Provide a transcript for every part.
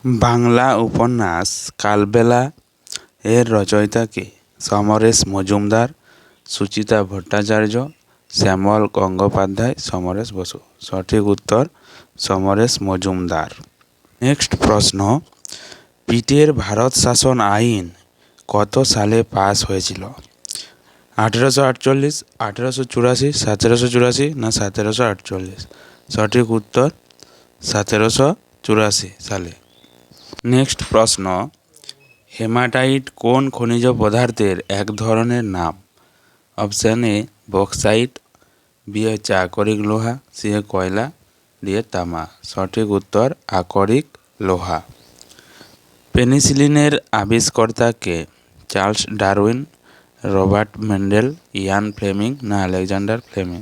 বাংলা উপন্যাস কালবেলা এর রচয়িতা কে? সমরেশ মজুমদার, সুচিতা ভট্টাচার্য, শ্যামল গঙ্গোপাধ্যায়, সমরেশ বসু। সঠিক উত্তর সমরেশ মজুমদার। নেক্সট প্রশ্ন, পিটের ভারত শাসন আইন কত সালে পাস হয়েছিল? 1848, 1884, 1784 না 1748? সঠিক উত্তর 1784 সালে। নেক্সট প্রশ্ন, হেমাটাইট কোন খনিজ পদার্থের এক ধরনের নাম? অপশান এ বক্সাইট, বি হচ্ছে আকরিক লোহা, সি কয়লা, ডি তামা। সঠিক উত্তর আকরিক লোহা। পেনিসিলিনের আবিষ্কর্তা কে? Charles Darwin, Robert Mendel, Ian Fleming না আলেকজান্ডার ফ্লেমিং?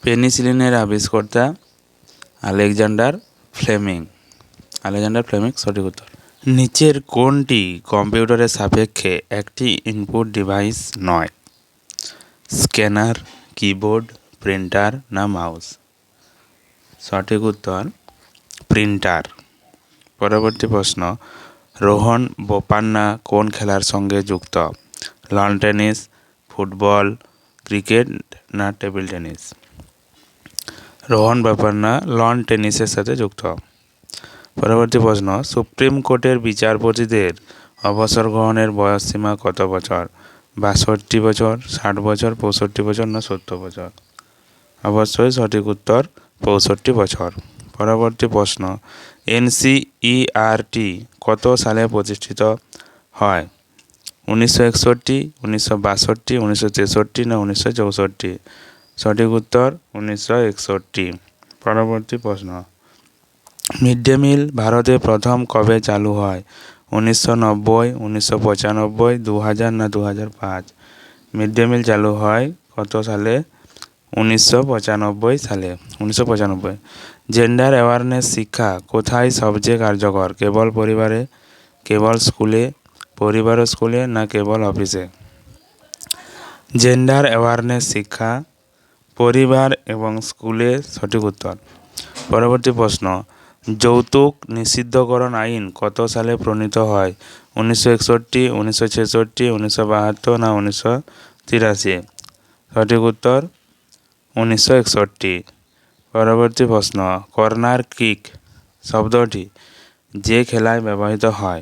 পেনিসিলিনের আবিষ্কর্তা আলেকজান্ডার ফ্লেমিং। আলেকজান্ডার ফ্লেমিং সঠিক উত্তর। নিচের কোনটি কম্পিউটারের সাপেক্ষে একটি ইনপুট ডিভাইস নয়? স্ক্যানার, কিবোর্ড, প্রিন্টার না মাউস? সঠিক উত্তর প্রিন্টার। পরবর্তী প্রশ্ন, রোহন বোপান্না কোন খেলার সঙ্গে যুক্ত? লন টেনিস, ফুটবল, ক্রিকেট না table tennis? Rohan Bopanna lawn টেনিসের সাথে যুক্ত। পরবর্তী প্রশ্ন, সুপ্রিম কোর্টের বিচারপতিদের অবসর গ্রহণের বয়সসীমা কত বছর? 62 বছর, 60 বছর, 65 বছর না 70 বছর? অবশ্যই সঠিক উত্তর 65 বছর। পরবর্তী প্রশ্ন, এনসিইআরটি কত সালে প্রতিষ্ঠিত হয়? 1961, 1962, 1963 না 1964? সঠিক উত্তর 1961। পরবর্তী প্রশ্ন, মিড ডে মিল ভারতে প্রথম কবে চালু হয়? 1990, 1995, 2000 না 2005? মিড ডে মিল চালু হয় কত সালে? 1995 সালে। 1995। জেন্ডার অ্যাওয়ারনেস শিক্ষা কোথায় সবচেয়ে কার্যকর? কেবল পরিবারে, কেবল স্কুলে, পরিবার ও স্কুলে না কেবল অফিসে? জেন্ডার অ্যাওয়ারনেস শিক্ষা পরিবার এবং স্কুলে সঠিক উত্তর। পরবর্তী প্রশ্ন, যৌতুক নিষিদ্ধকরণ আইন কত সালে প্রণীত হয়? 1961, 1966, 1972 না 1983? সঠিক উত্তর 1961। পরবর্তী প্রশ্ন, কর্নার কিক শব্দটি যে খেলায় ব্যবহৃত হয়?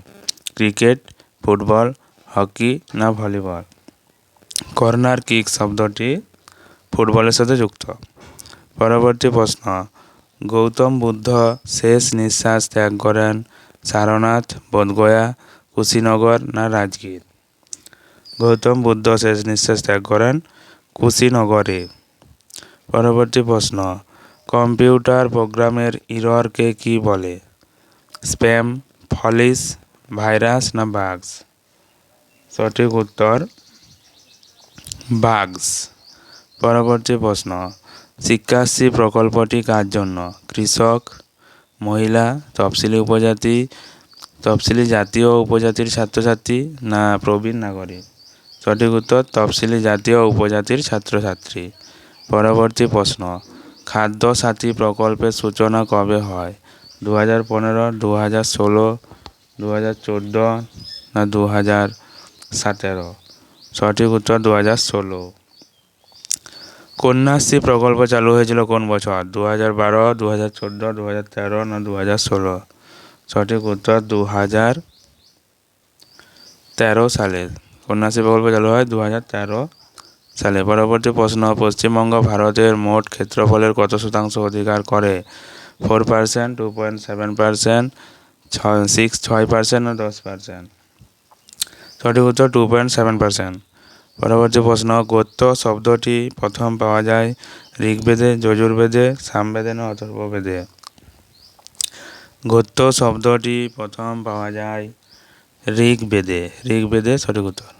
ক্রিকেট, ফুটবল, হকি না ভলিবল? কর্নার কিক শব্দটি ফুটবলের সাথে যুক্ত। পরবর্তী প্রশ্ন, গৌতম বুদ্ধ শেষ নিঃশ্বাস ত্যাগ করেন সারনাথ, বোধগয়া, কুশিনগর না রাজগীর? গৌতম বুদ্ধ শেষ নিঃশ্বাস ত্যাগ করেন কুশিনগরে। পরবর্তী প্রশ্ন, কম্পিউটার প্রোগ্রামের ইররকে কি বলে? স্প্যাম, ফলিস, ভাইরাস না বাগস? সঠিক উত্তর বাগস। পরবর্তী প্রশ্ন, শিক্ষাশ্রী প্রকল্পটি কার জন্য? কৃষক, মহিলা, তফসিলি উপজাতি, তফসিলি জাতি ও উপজাতির ছাত্রছাত্রী না প্রবীণ নাগরিক? সঠিক উত্তর তফসিলি জাতি ও উপজাতির ছাত্রছাত্রী। পরবর্তী প্রশ্ন, খাদ্য সাথী প্রকল্পের সূচনা কবে হয়? 2015, 2016, 2014 না 2017? সঠিক উত্তর 2016। কন্যাশ্রী প্রকল্প চালু হয়েছিল কোন বছর? 2012, 2014, 2013 না 2016? সঠিক উত্তর 2013 সালে। কন্যাশ্রী প্রকল্প চালু হয় 2013 সালে। পরবর্তী প্রশ্ন, পশ্চিমবঙ্গ ভারতের মোট ক্ষেত্রফলের কত শতাংশ অধিকার করে? 4%, 2.7%, 6% না 10%? সঠিক উত্তর 2.7%। পরবর্তী প্রশ্ন, গোত্র শব্দটি প্রথম পাওয়া যায় ঋগ্বেদে, যজুর্বেদে, সামবেদে না অথর্ববেদে? গোত্র শব্দটি প্রথম পাওয়া যায় ঋগ্বেদে। ঋগ্বেদে সঠিক উত্তর।